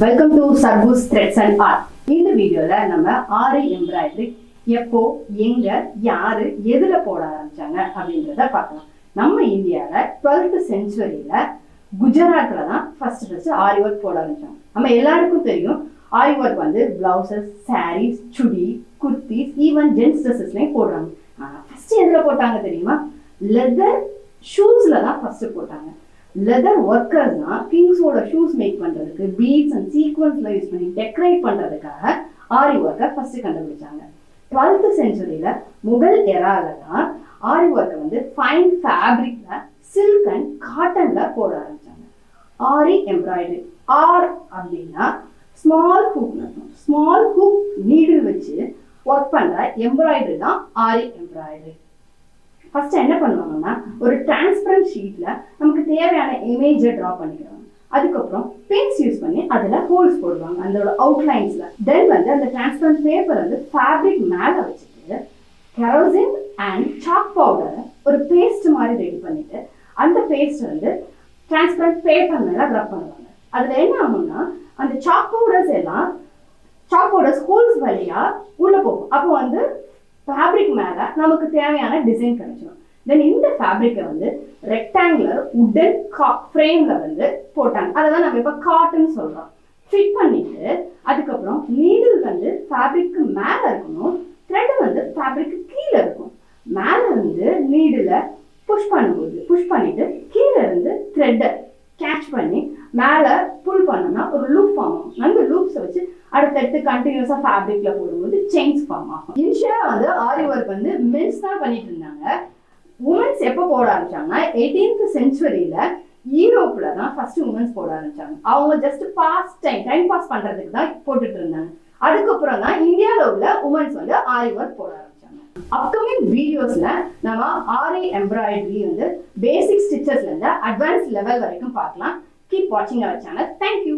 Welcome to Sarvus threads and art. இந்த வீடியோல நம்ம ஆரி எம்ப்ராய்டரி எப்போ எங்க யாரு எதுல போட ஆரம்பிச்சாங்க அப்படின்றத பார்க்கலாம். நம்ம இந்தியாவில் 12th செஞ்சுரியில குஜராத்ல தான் ஃபர்ஸ்ட் ஆரி ஒர்க் போட ஆரம்பிச்சாங்க. நம்ம எல்லாருக்கும் தெரியும் ஆரி ஒர்க் வந்து பிளவுசஸ், சாரீஸ், சுடி, குர்த்திஸ், ஈவன் ஜென்ஸ் ட்ரெஸ்ஸஸ்லையும் போடுறாங்க. ஆனால் ஃபர்ஸ்ட் எதுல போட்டாங்க தெரியுமா? லெதர் ஷூஸ்ல தான் ஃபர்ஸ்ட் போட்டாங்க. லெதர் ஒர்க்கர்ஸ் தான் கிங்ஸோட ஷூஸ் மேக் பண்றதுக்கு பீட்ஸ் அண்ட் சீக்வன்ஸ்ல யூஸ் பண்ணி டெக்கரேட் பண்றதுக்காக ஆரி ஒர்க்கை ஃபர்ஸ்ட் கண்டுபிடிச்சாங்க. 12th செஞ்சுரியில முகல் எரால தான் ஆரி ஒர்க்கை வந்து ஃபைன் ஃபேப்ரிக்ல, சில்க் அண்ட் காட்டன்ல போட ஆரம்பிச்சாங்க. ஆரி எம்ப்ராய்டரி, ஆர் அப்படின்னா small hook, small hook needle வச்சு ஒர்க் பண்ற எம்ப்ராய்டரி தான் ஆரி எம்ப்ராய்டரி. ஃபர்ஸ்ட் என்ன பண்ணுவாங்கன்னா, ஒரு டிரான்ஸ்பரண்ட் ஷீட்ல நமக்கு தேவையான இமேஜை டிரா பண்ணிக்கிறாங்க. அதுக்கப்புறம் பென்ஸ் யூஸ் பண்ணி அதுல ஹோல்ஸ் போடுவாங்க அதோட அவுட்லைன்ஸ்ல. தென் வந்து அந்த டிரான்ஸ்பரண்ட் பேப்பர் வந்து ஃபேப்ரிக் மேல வச்சுட்டு கெரோசின் அண்ட் சாக் பவுடரை ஒரு பேஸ்ட் மாதிரி ரெடி பண்ணிட்டு அந்த பேஸ்ட் வந்து டிரான்ஸ்பரண்ட் பேப்பர் மேல ரப் பண்ணுவாங்க. அதுல என்ன ஆகும்னா, அந்த சாக் பவுடர்ஸ் ஹோல்ஸ் வழியா உள்ள போகும். அப்போ வந்து ஃபேப்ரிக் மேல நமக்கு தேவையான டிசைன் கிடைச்சிடும். தென் இந்த ஃபேப்ரிக்கை வந்து ரெக்டாங்குலர் உடன் ஃப்ரேம்ல வந்து போட்டாங்க. அதை தான் நம்ம இப்போ காட்டன் சொல்றோம். ஃபிட் பண்ணிட்டு அதுக்கப்புறம் நீடில் வந்து ஃபேப்ரிக்கு மேல இருக்கணும், த்ரெட் வந்து ஃபேப்ரிக்கு கீழே இருக்கும். மேல இருந்து நீடில் புஷ் பண்ணிட்டு கீழே இருந்து த்ரெட்டை கேட்ச் பண்ணி மேல புல் பண்ணோம்னா ஒரு லூப் ஃபார்ம் ஆகும். அந்த லூப்ஸை வச்சு அடுத்தடுத்து கண்டினியூஸா ஃபேப்ரிக்ல போடும்போது செயின்ஸ் ஃபார்ம் ஆகும். இனிஷியலா வந்து ஆரி ஒர்க் வந்து மென்ஸ் தான் பண்ணிட்டு இருந்தாங்க. உமன்ஸ் எப்போ போட ஆரம்பிச்சாங்கன்னா 18th செஞ்சுரியில யூரோப்ல தான் ஃபர்ஸ்ட் உமன்ஸ் போட ஆரம்பிச்சாங்க. அவங்க ஜஸ்ட் டைம் பாஸ் பண்றதுக்கு தான் போட்டுட்டு இருந்தாங்க. அதுக்கப்புறம் தான் இந்தியாவில் உள்ள உமன்ஸ் வந்து ஆரி ஒர்க் போட ஆரம்பிச்சாங்க. அப்கமிங் வீடியோஸ்ல நம்ம ஆரி எம்ப்ராய்டரி வந்து பேசிக் ஸ்டிச்சஸ்ல இருந்து அட்வான்ஸ் லெவல் வரைக்கும் பார்க்கலாம். Keep watching our channel. Thank you.